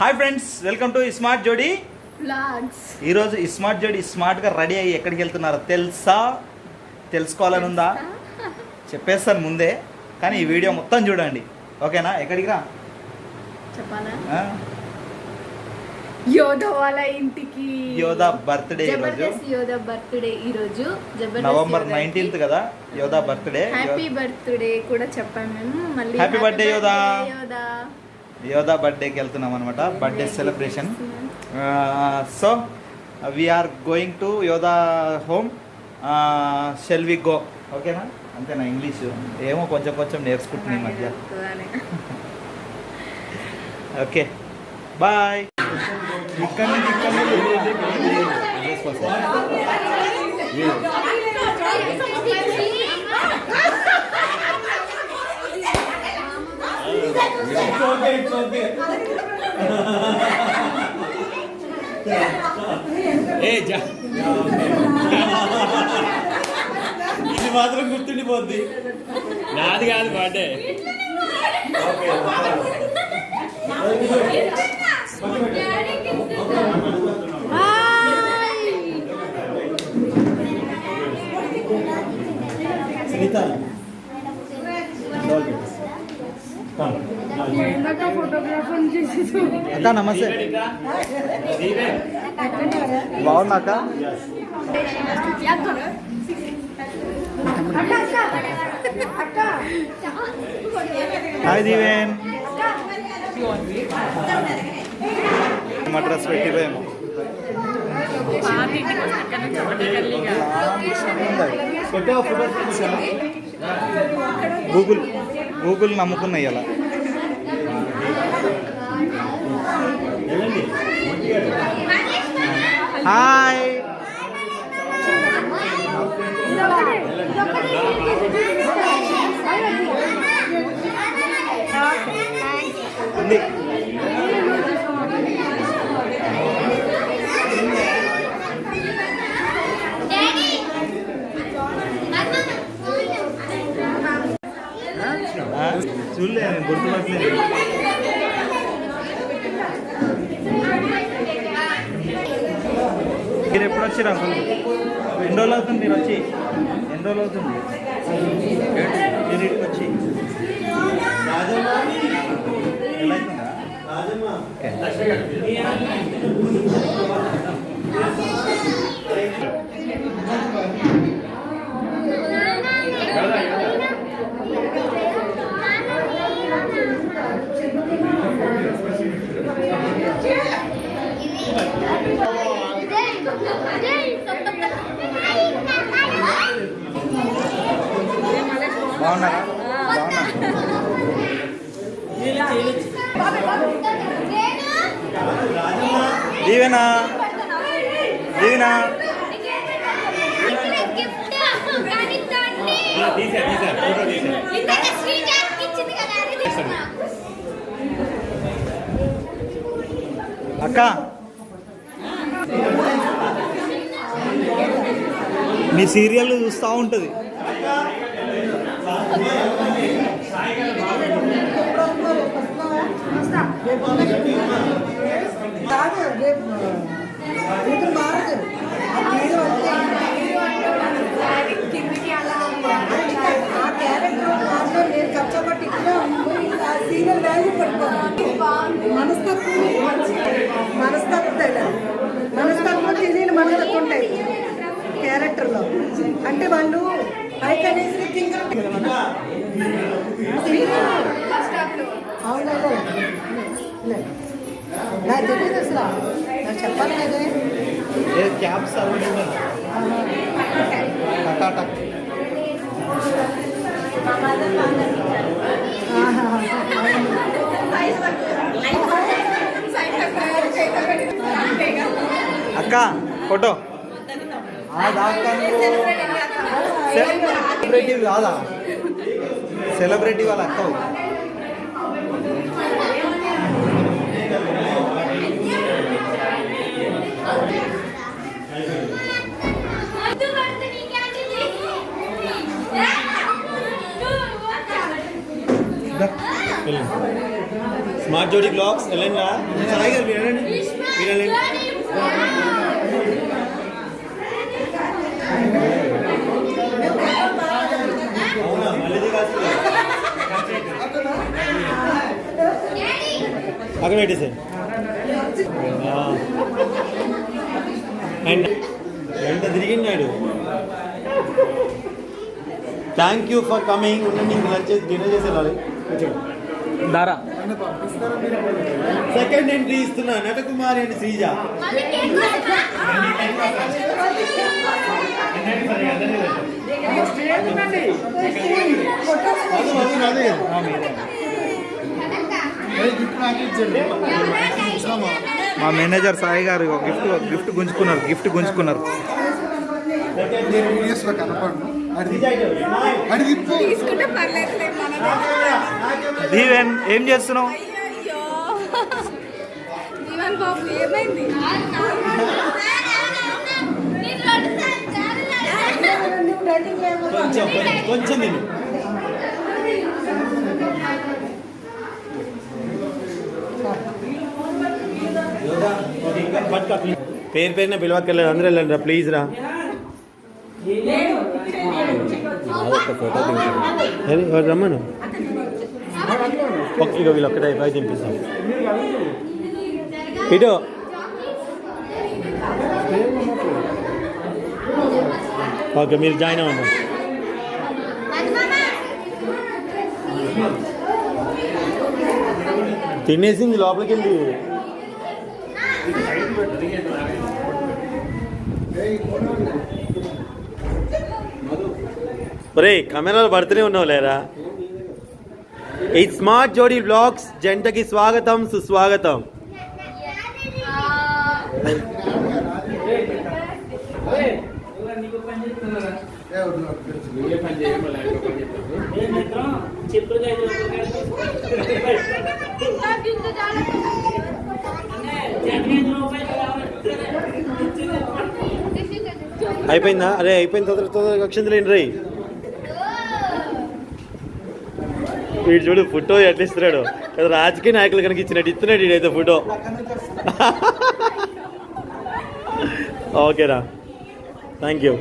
Hi friends, welcome to smart జోడీ vlogs. ఈరోజు smart జోడీ స్మార్ట్గా రెడీ అయ్యి ఎక్కడికి వెళ్తున్నారో తెలుసుకోవాలని ఉందా? చెప్పేస్తాను ముందే, కానీ ఈ వీడియో మొత్తం చూడండి, ఓకేనా? ఎక్కడికి రా చెప్పాలా? యోధా వాళ్ళ ఇంటికి. యోధా బర్త్డే యోధా బర్త్డే ఈరోజు నవంబర్ 19th కదా యోధా బర్త్డే. హ్యాపీ బర్త్డే కూడా చెప్పాము మేము. మళ్ళీ హ్యాపీ బర్త్డే యోధా. యోధా బర్త్డేకి వెళ్తున్నాం అనమాట, birthday celebration. So we are going to Yodha home. Shall we go? ఓకేనా? అంతేనా? ఇంగ్లీషు ఏమో కొంచెం కొంచెం నేర్చుకుంటున్నాం ఈ మధ్య. Okay bye. ఇక్కడ ఇది మాత్రం గుర్తుండిపోద్ది. నాది కాదు బర్త్డే. అక్క నమస్తే, బాగున్నా అక్క? హాయ్ దీవెన్. మా డ్రెస్ పెట్టిపోయాము. గూగుల్ నమ్ముకున్నాయి అలా. హాయ్. చూడలే, గుర్తుపట్టలేదు. మీరు ఎప్పుడు వచ్చారు అంకుల్? ఎన్ని రోజులు అవుతుంది మీరు వచ్చి? ఎన్ని రోజులు అవుతుంది మీరు ఇక్కడికి వచ్చి? ఎలా అవుతుందా? బాగున్నారా? దీవెనా దీవెనా అక్క, నీ సీరియల్ చూస్తూ ఉంటుంది. మనస్తత్వం తెలియని మనస్తత్వం ఉంటాయి క్యారెక్టర్లో. అంటే వాళ్ళు పైకి అనేసి నాకు తెలియదు అసలు, నాకు చెప్పాలి కదే. క్యాబ్స్ అక్క ఫోటో సెలబ్రిటీ కాదా? సెలబ్రిటీ వాళ్ళ అక్క. స్మార్ట్ స్మార్ట్ జోడీ బ్లాగ్స్ వెళ్ళండి రా సాయి గారు మీరు వెళ్ళండి మీరు వెళ్ళండి అవునా మళ్ళీ కాదు అక్కడ పెట్టేసాయి ఎంత తిరిగినాడు థ్యాంక్ యూ ఫర్ కమింగ్ ఉండండి లంచ్ చేసి డిన్నర్ చేసి వెళ్ళాలి దారా సెకండ్ ఎంట్రీ ఇస్తున్నా నటకుమారి అండ్ శ్రీజ మా మేనేజర్ సాయి గారు గిఫ్ట్ గుంజుకున్నారు తీసుకుంటే పర్లేదులే దీవెన్ ఏం చేస్తున్నావు? జీవన్ బాబు ఏమైంది? కొంచెం నేను పేరు పేరున పిలవక్కర్లేదు అందరూ వెళ్ళండి రా ప్లీజ్ రా రమ్మను ఇక వీళ్ళు ఒక్కటే అయిపోయి తినిపిస్తాం ఇటు ఓకే మీరు జాయిన్ అవ్వండి తినేసింది లోపలికి వెళ్ళి ఒరే కెమెరాలు పడుతూనే ఉన్నావు లేరా ఈ స్మార్ట్ జోడీ బ్లాగ్స్ జంటకి స్వాగతం సుస్వాగతం అయిపోయిందా అరే అయిపోయిన తొందరగా అక్షంతలేండి రై వీడు చూడు ఫోటో ఎట్లా ఇస్తున్నాడు కదా రాజకీయ నాయకులు కనుక ఇచ్చినట్టు ఇస్తున్నాడు వీడైతే ఫోటో ఓకేరా థ్యాంక్ యూ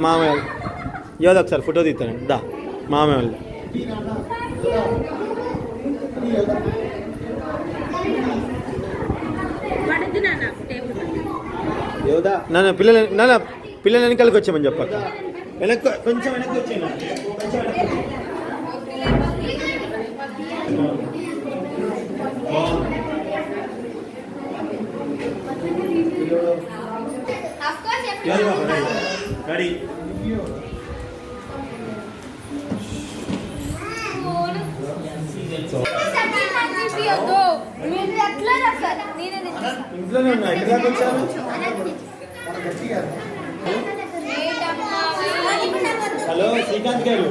మామయ్య ఏదో ఒకసారి ఫోటో తీస్తాను దా మామయ్య వాళ్ళు నాన్న పిల్లలు వెనకాలకి వచ్చామని చెప్పాక కొంచెం వెనక్కి వచ్చాను రెడీ ఇంట్లోనే ఉన్నా ఎక్కడ దాకా వచ్చాను హలో శ్రీకాంత్ గారు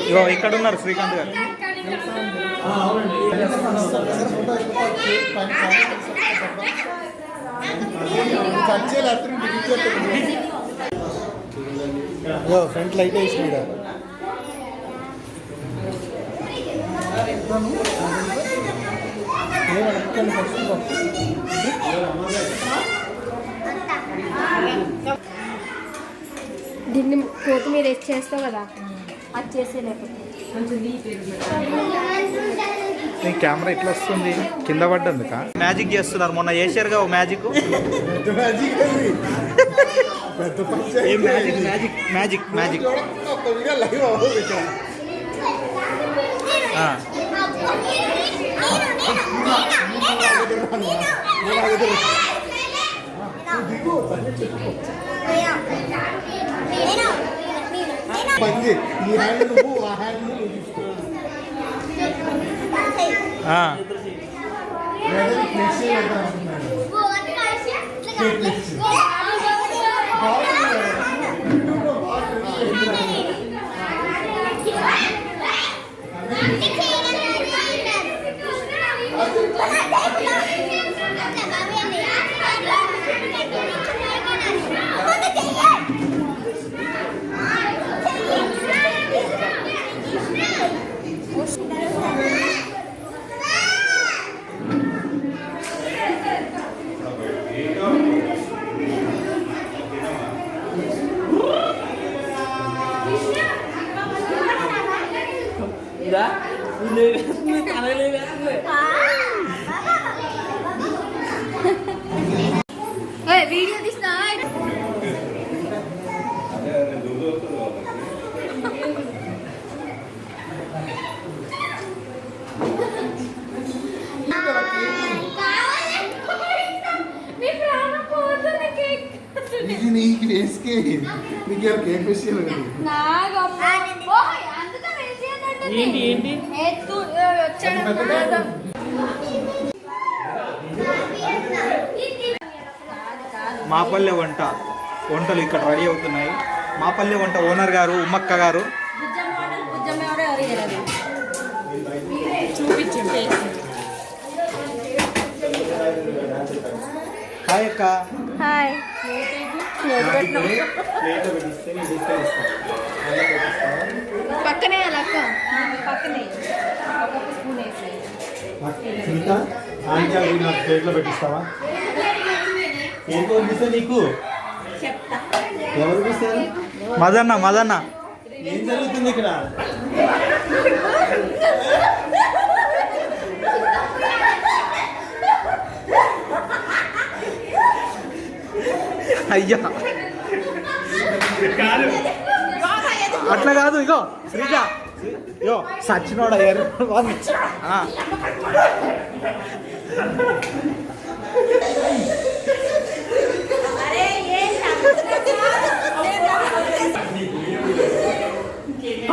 ఇగో ఇక్కడ ఉన్నారు శ్రీకాంత్ గారు అవునండి ఫ్రంట్ లైట్ వేసినాడు దీన్ని కొత్తిమీర వేసి చేస్తావు కదా అది చేసే లేకపోతే నీ కెమెరా ఇట్లా వస్తుంది కింద పడ్డందుక మ్యాజిక్ చేస్తున్నారు మొన్న చేశారుగా ఓ మ్యాజిక్ మ్యాజిక్ ఈ హ్యాండ్ నువ్వు ఆ హ్యాండ్ నువ్వు తీసుకో వీడియో తీసినా ఇది నీకు వేసుకే నీకు ఎవరు కేక్ ఫెస్టివల్ మాపల్లె వంటలు ఇక్కడ రెడీ అవుతున్నాయి. మాపల్లె వంట ఓనర్ గారు ఉమ్మక్క గారు. హాయ్ అక్క. హాయ్. పక్కనే అక్క పక్కనే ఇంకా ఆంటీ అవి నాకు ప్లేట్లో పెట్టిస్తావా? ఏం పంపిస్తా నీకు? ఎవరు పిస్తారు? మదన్న ఏం జరుగుతుంది ఇక్కడ? అయ్యా అట్లా కాదు. ఇగో శ్రీజ ఇగో సచ్చినోడ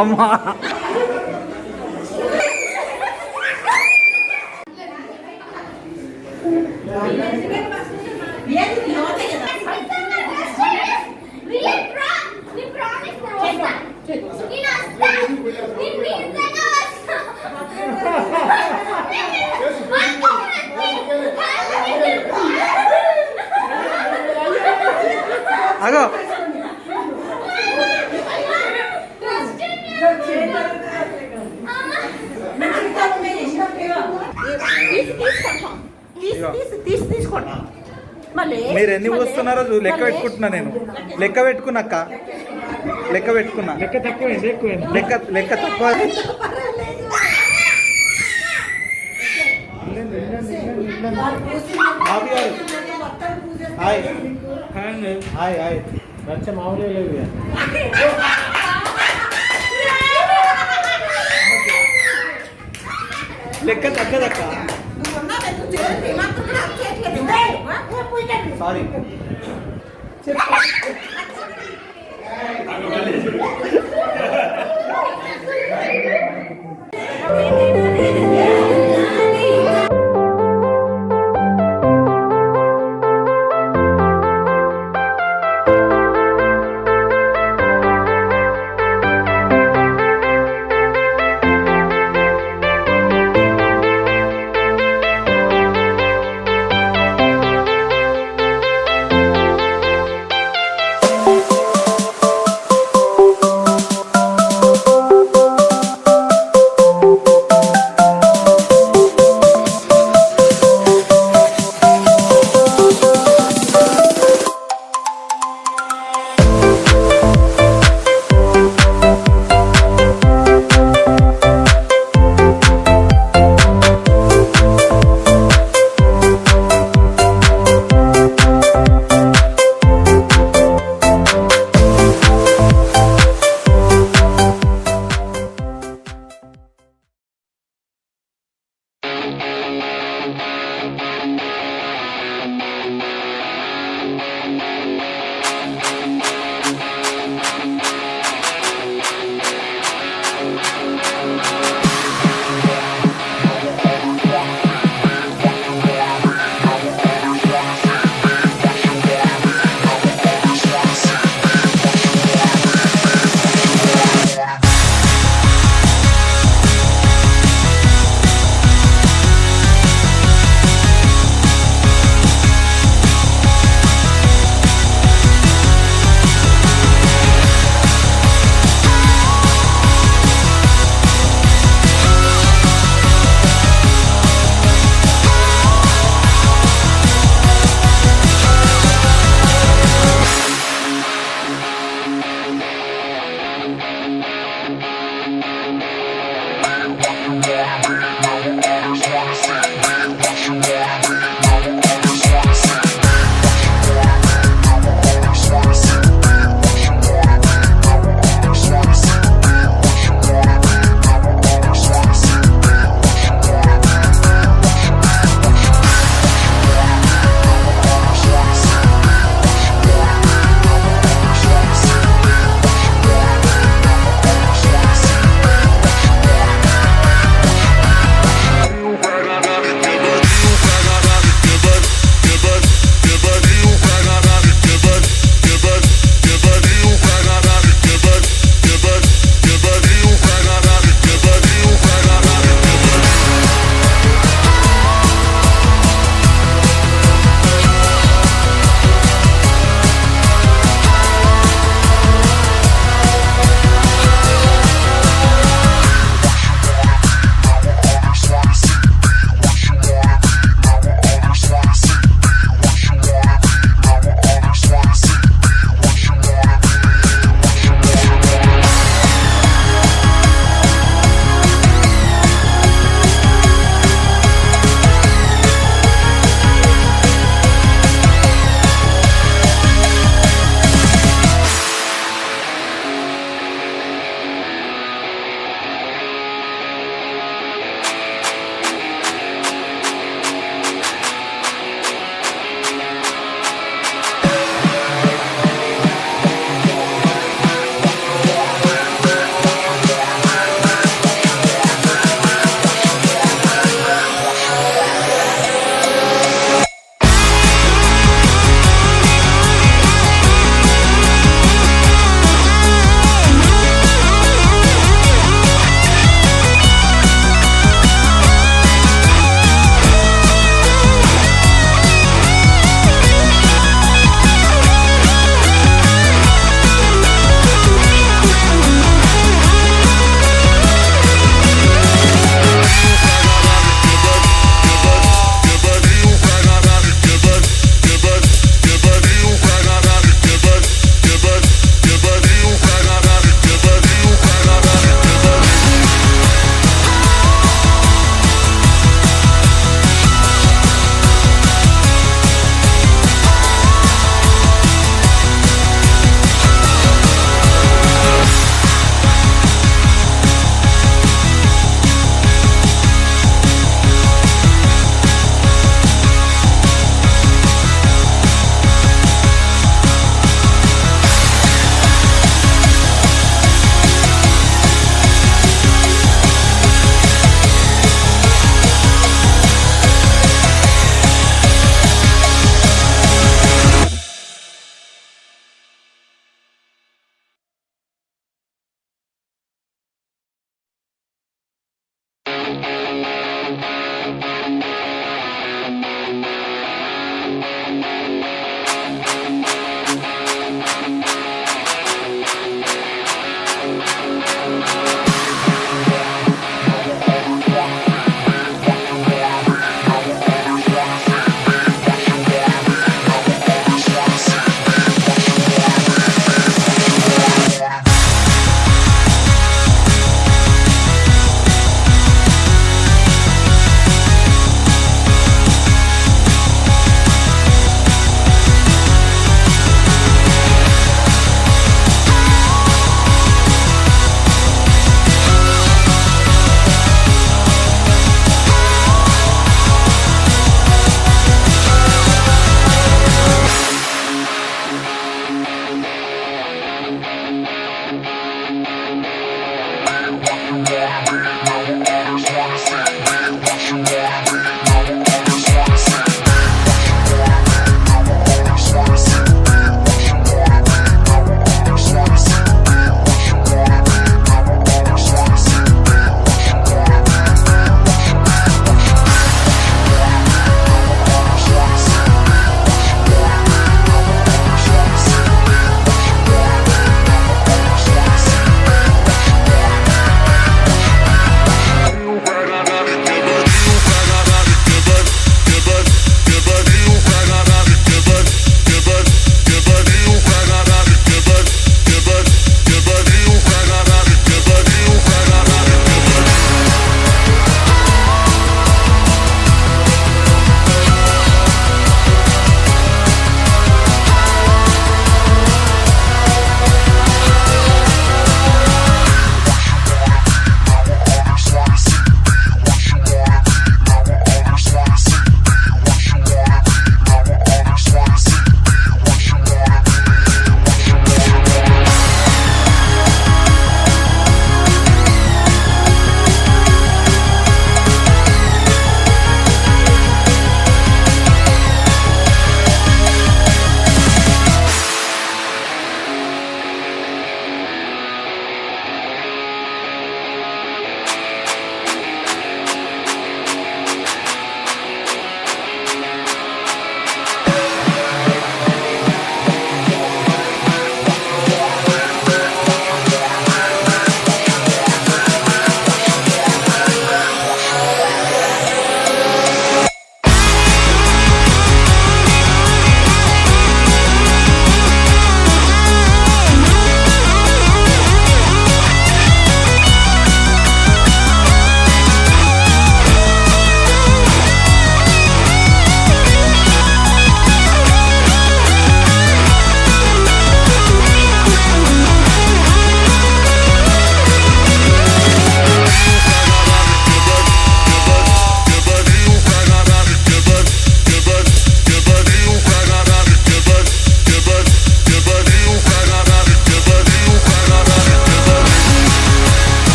అమ్మా. అగో మీరు ఎన్ని పోస్తున్నారో లెక్క పెట్టుకుంటున్నా. నేను లెక్క పెట్టుకున్నాక లెక్క పెట్టుకున్నా. లెక్క తక్కువ. Hi hi hi. నచ్చ మామూలే లేదు. లెక్క తగ్గదక్క. సారీ.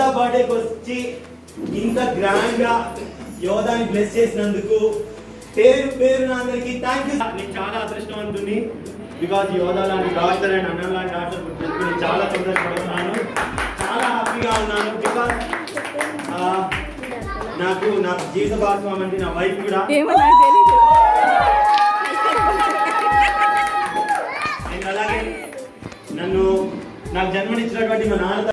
యోధా బర్త్డేకి వచ్చి ఇంత గ్రాండ్ గా యోధాని బ్లెస్ చేసినందుకు పేరు పేరు అందరికి థ్యాంక్ యూ. నేను చాలా అదృష్టవంతుని బికాజ్ యోధా లాంటి డాక్టర్ అండ్ అన్న లాంటి డాక్టర్ నేను చాలా సంతోషపడుతున్నాను, చాలా హ్యాపీగా ఉన్నాను. బికాజ్ నాకు జీవిత భాగస్వామి అంటే నా వైఫ్ కూడా. అండ్ అలాగే నాకు జన్మనిచ్చినటువంటి మా నాన్న